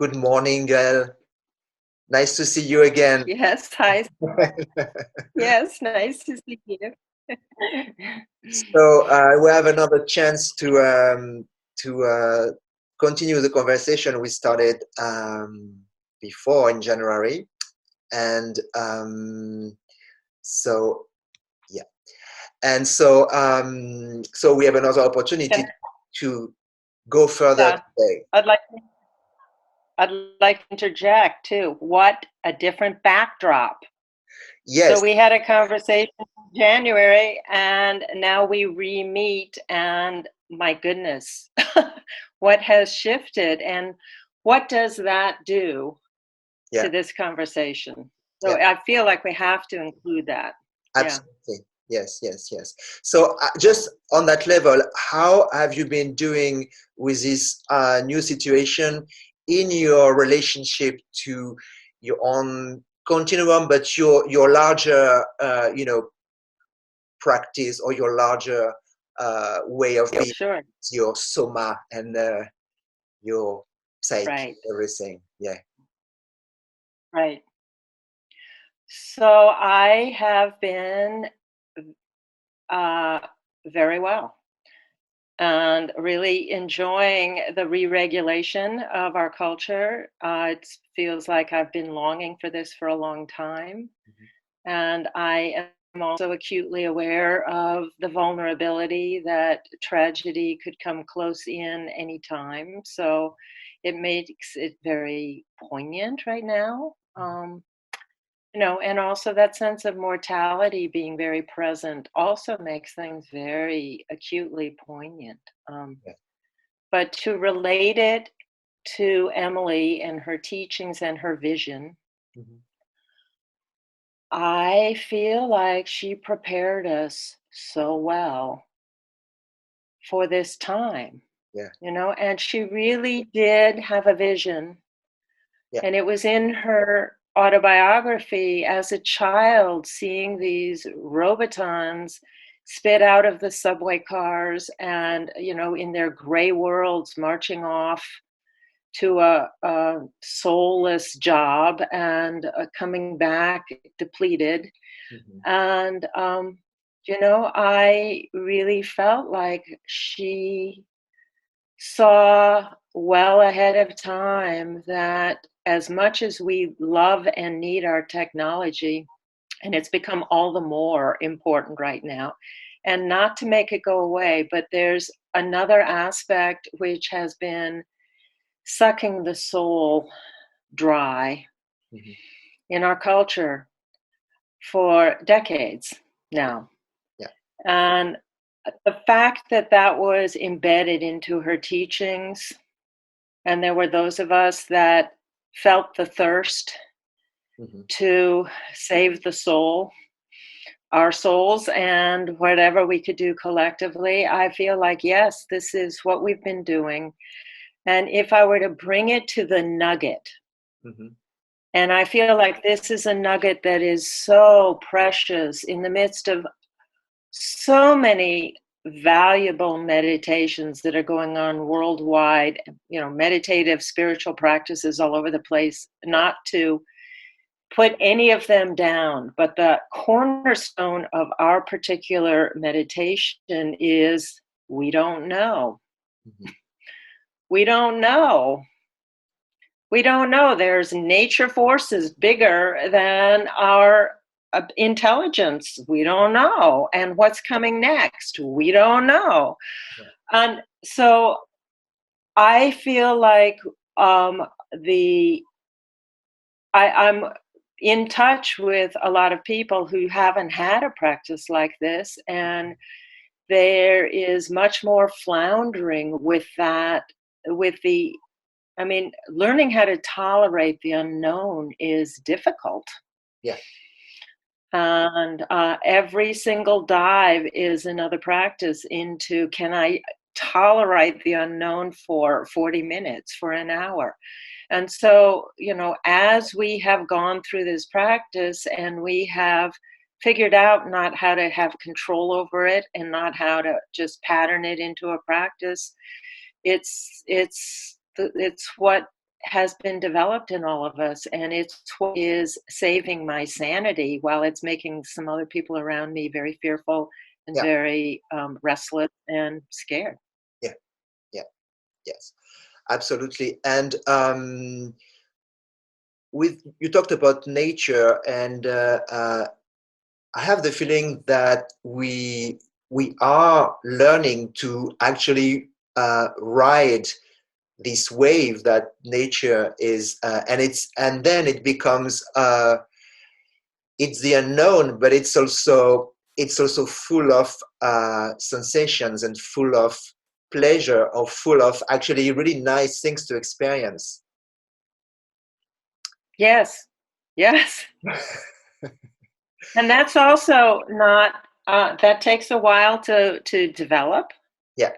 Good morning, Gael. Nice to see you again. Yes, hi. Yes, nice to see you. So we have another chance to continue the conversation we started before in January, and so yeah, and so we have another opportunity Can, to go further yeah, today. I'd like I'd like to interject too. What a different backdrop. So Yes, we had a conversation in January and now we re-meet and my goodness, what has shifted and what does that do yeah, to this conversation? So yeah. I feel like we have to include that. Yeah. Absolutely. Yes, yes, yes. So just on that level, how have you been doing with this new situation in your relationship to your own continuum, but your larger, practice or your larger way of being, Sure. your soma and your psyche, Right. everything. Yeah. Right. So I have been uh, very well and really enjoying the re-regulation of our culture. It feels like I've been longing for this for a long time. Mhm. And I am also acutely aware of the vulnerability that tragedy could come close in anytime. So it makes it very poignant right now. And also that sense of mortality being very present also makes things very acutely poignant. Yeah. But to relate it to Emily and her teachings and her vision, Mhm. I feel like she prepared us so well for this time, Yeah. and she really did have a vision. Yeah. And it was in her autobiography as a child, seeing these robotons spit out of the subway cars and, in their gray worlds, marching off to a soulless job and coming back depleted. Mhm. And, I really felt like she saw well ahead of time that as much as we love and need our technology, and it's become all the more important right now, and not to make it go away, but there's another aspect which has been sucking the soul dry Mhm. in our culture for decades Yeah. now. Yeah. And the fact that that was embedded into her teachings, and there were those of us that felt the thirst Mhm. to save the soul, our souls, and whatever we could do collectively. I feel like, yes, this is what we've been doing. And if I were to bring it to the nugget, Mhm. and I feel like this is a nugget that is so precious in the midst of so many valuable meditations that are going on worldwide, meditative spiritual practices all over the place, Yeah. not to put any of them down, but the cornerstone of our particular meditation is we don't know. Mhm. We don't know. We don't know. There's nature forces bigger than our intelligence. We don't know. And what's coming next? We don't know. Yeah. And so I feel like um, the I'm in touch with a lot of people who haven't had a practice like this, and there is much more floundering with that, with the I mean, learning how to tolerate the unknown is difficult. Yeah. And every single dive is another practice into can I tolerate the unknown for 40 minutes, for an hour? And so, as we have gone through this practice and we have figured out not how to have control over it and not how to just pattern it into a practice, it's what has been developed in all of us, and it's what is saving my sanity while it's making some other people around me very fearful and Yeah, very restless and scared. yeah, yeah, yes, absolutely. And with you talked about nature, and I have the feeling that we are learning to actually ride this wave that nature is, and then it becomes it's the unknown, but it's also full of sensations and full of pleasure, or full of actually really nice things to experience. Yes, yes. And that's also not, that takes a while to develop. Yeah,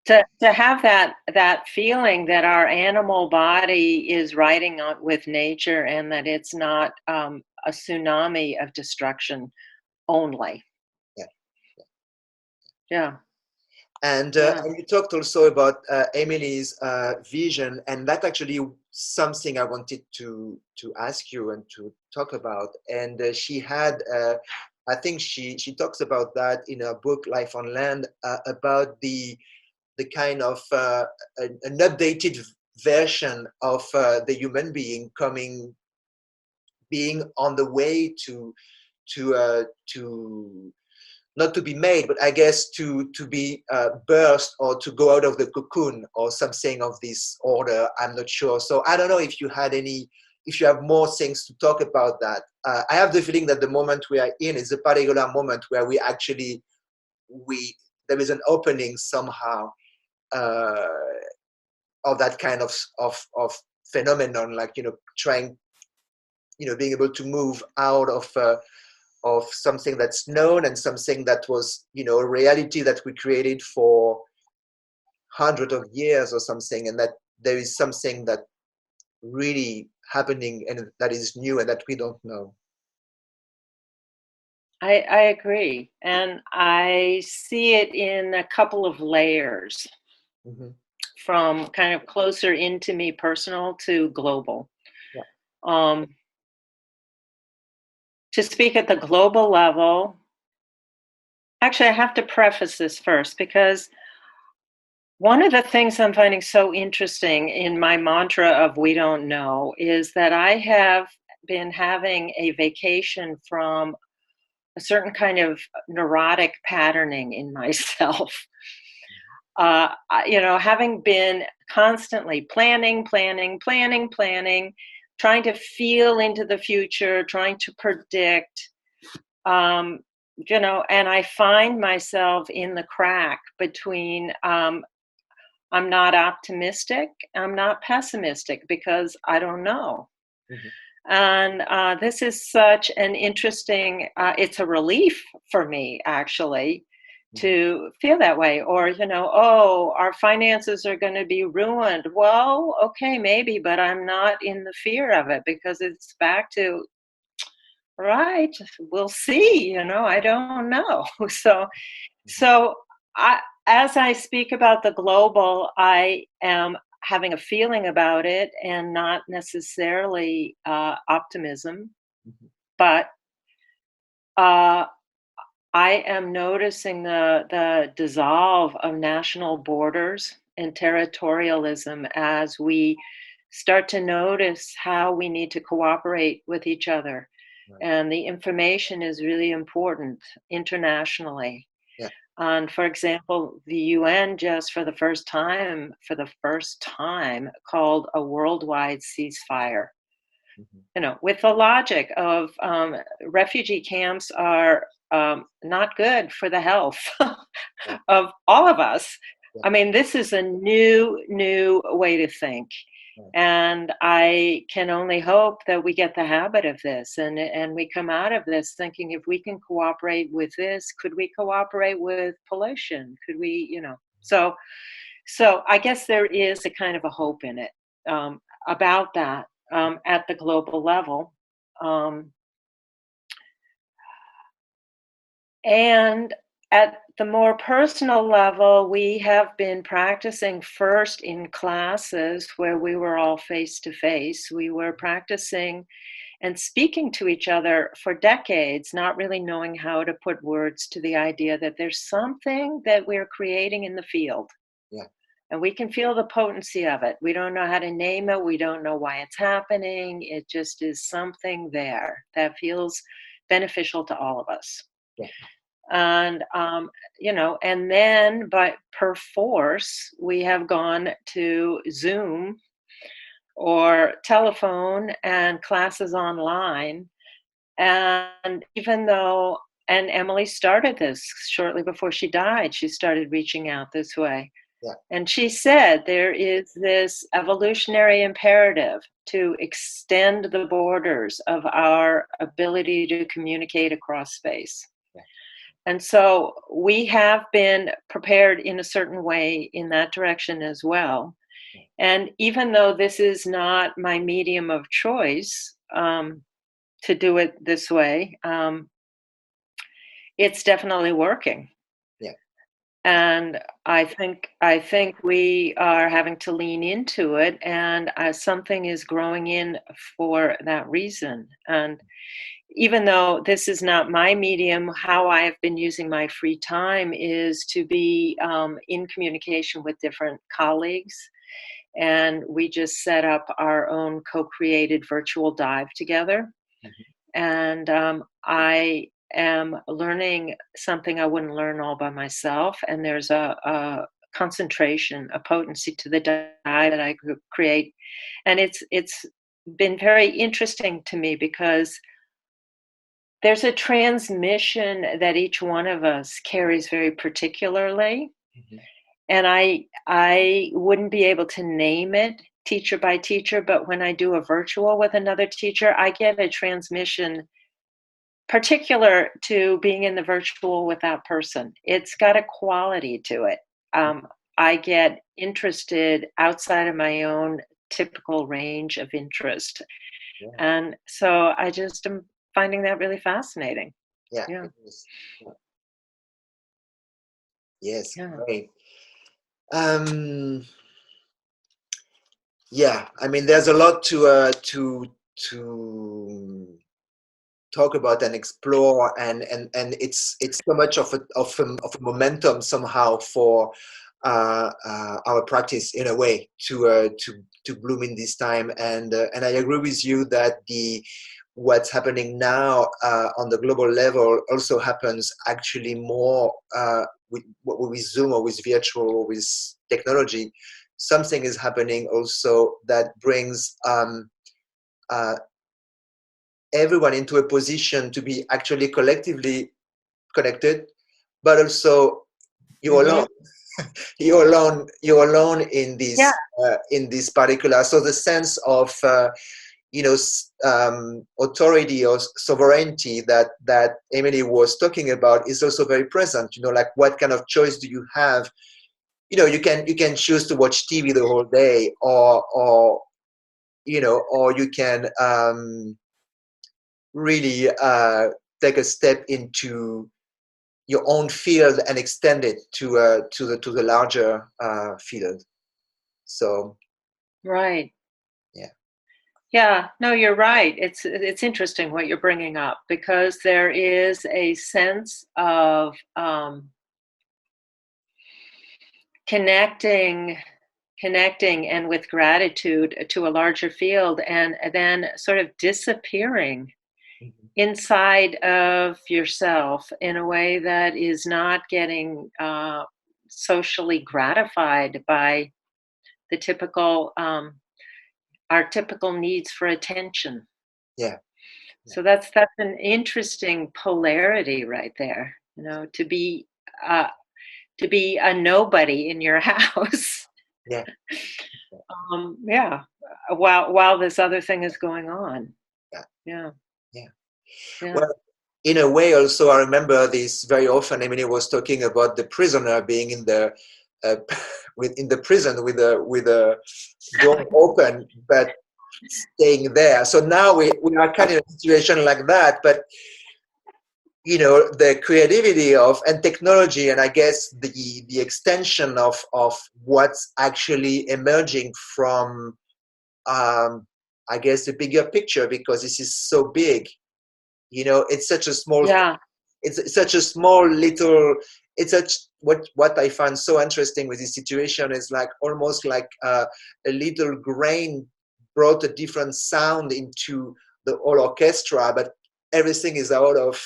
To have that feeling that our animal body is riding on with nature and that it's not a tsunami of destruction only. yeah. Yeah, yeah. And you talked also about Emily's vision, and that actually something I wanted to ask you and to talk about. And she had, I think she talks about that in her book Life on Land, about the kind of an updated version of the human being being on the way to not to be made, but I guess to be burst, or to go out of the cocoon, or something of this order. I'm not sure. So I don't know if if you have more things to talk about that. I have the feeling that the moment we are in is a particular moment where we there is an opening somehow, uh, of that kind of phenomenon, like trying, being able to move out of something that's known, and something that was, a reality that we created for hundreds of years or something, and that there is something that really happening, and that is new, and that we don't know. I agree. And I see it in a couple of layers, Hmm. from kind of closer into me personal to global. Yeah. Um, to speak at the global level, actually, I have to preface this first because one of the things I'm finding so interesting in my mantra of we don't know is that I have been having a vacation from a certain kind of neurotic patterning in myself. Having been constantly planning, trying to feel into the future, trying to predict, um, and I find myself in the crack between I'm not optimistic, I'm not pessimistic because I don't know. Hmm. And this is such an interesting, it's a relief for me actually Hmm. to feel that way. Or, oh, our finances are going to be ruined. Well, okay, maybe, but I'm not in the fear of it because it's back to, right, we'll see, I don't know. So, Hmm. so I, as I speak about the global, I am having a feeling about it and not necessarily optimism, Hmm. but uh, I am noticing the dissolve of national borders and territorialism as we start to notice how we need to cooperate with each other. Right. And the information is really important internationally. Yeah. And for example, the UN just for the first time called a worldwide ceasefire. Hmm. With the logic of refugee camps are not good for the health Yeah. of all of us. Yeah. I mean, this is a new way to think. Right. And I can only hope that we get the habit of this and we come out of this thinking if we can cooperate with this, could we cooperate with pollution? Could we, so I guess there is a kind of a hope in it about that at the global level. Um, and at the more personal level, we have been practicing first in classes where we were all face to face. We were practicing and speaking to each other for decades, not really knowing how to put words to the idea that there's something that we're creating in the field. Yeah. And we can feel the potency of it. We don't know how to name it. We don't know why it's happening. It just is something there that feels beneficial to all of us. Yeah. And, and then, but perforce, we have gone to Zoom or telephone and classes online. And even though, and Emily started this shortly before she died, she started reaching out this way. Yeah. And she said there is this evolutionary imperative to extend the borders of our ability to communicate across space. Yeah. And so we have been prepared in a certain way in that direction as well. And even though this is not my medium of choice to do it this way, it's definitely working. Yeah. And I think we are having to lean into it, and something is growing in for that reason. And even though this is not my medium, how I have been using my free time is to be in communication with different colleagues. And we just set up our own co-created virtual dive together. Mm-hmm. And I am learning something I wouldn't learn all by myself. And there's a concentration, a potency to the dive that I could create. And it's been very interesting to me because there's a transmission that each one of us carries very particularly. Mm-hmm. And I wouldn't be able to name it teacher by teacher, but when I do a virtual with another teacher, I get a transmission particular to being in the virtual with that person. It's got a quality to it. I get interested outside of my own typical range of interest. Yeah. And so I just am finding that really fascinating. Yeah. Yeah. Yeah. Yes. Yeah. Great. Yeah. I mean, there's a lot to talk about and explore, and it's so much of a momentum somehow for our practice in a way to bloom in this time. And I agree with you that what's happening now on the global level also happens actually more with Zoom or with virtual or with technology. Something is happening also that brings everyone into a position to be actually collectively connected, but also you're alone. You're alone in Yeah. this particular. So the sense of authority or sovereignty that Emily was talking about is also very present. Like what kind of choice do you have? You can choose to watch TV the whole day, or you can really take a step into your own field and extend it to the larger field. So Right. yeah. Yeah, no, you're right. It's interesting what you're bringing up because there is a sense of connecting and with gratitude to a larger field, and then sort of disappearing Mm-hmm. inside of yourself in a way that is not getting socially gratified by the typical our typical needs for attention. Yeah. So that's an interesting polarity right there. Uh, to be a nobody in your house. Yeah. Yeah. While this other thing is going on. Yeah. Yeah. Yeah. Yeah. Well, in a way, also, I remember this very often. Emily was talking about the prisoner being in the in the prison with a door open, but staying there. So now we are kind of in a situation like that, but the creativity of and technology, and I guess the extension of what's actually emerging from, I guess, the bigger picture, because this is so big. It's such a small, Yeah. it's such a small little, it's such, what I find so interesting with this situation is like almost like a little grain brought a different sound into the whole orchestra, but everything is out of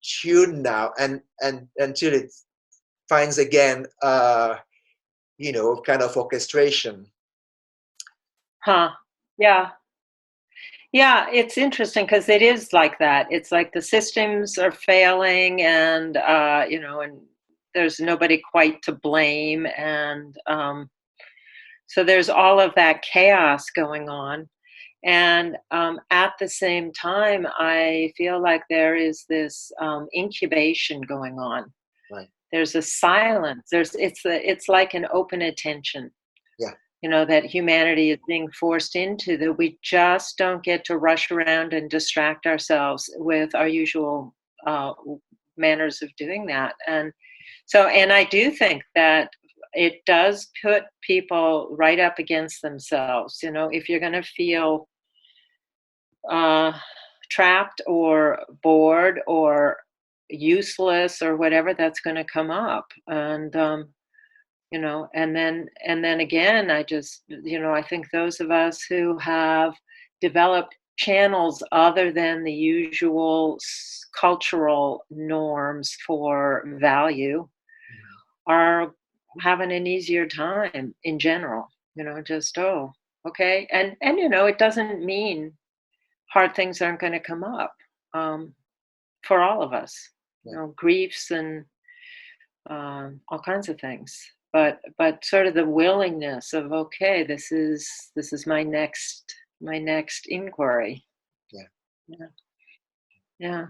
tune now, and until it finds again kind of orchestration. Huh. Yeah. Yeah, it's interesting because it is like that. It's like the systems are failing, and and there's nobody quite to blame, and so there's all of that chaos going on. And at the same time, I feel like there is this incubation going on. Right. There's a silence. It's like an open attention. Yeah. That humanity is being forced into, that we just don't get to rush around and distract ourselves with our usual manners of doing that. And I do think that it does put people right up against themselves. If you're going to feel uh, trapped or bored or useless or whatever, that's going to come up. And and then again, I think those of us who have developed channels other than the usual cultural norms for value are having an easier time in general. Just, oh, okay. And it doesn't mean hard things aren't going to come up, for all of us. Griefs and all kinds of things. But sort of the willingness of, okay, this is my next inquiry. Yeah. Yeah. Yeah.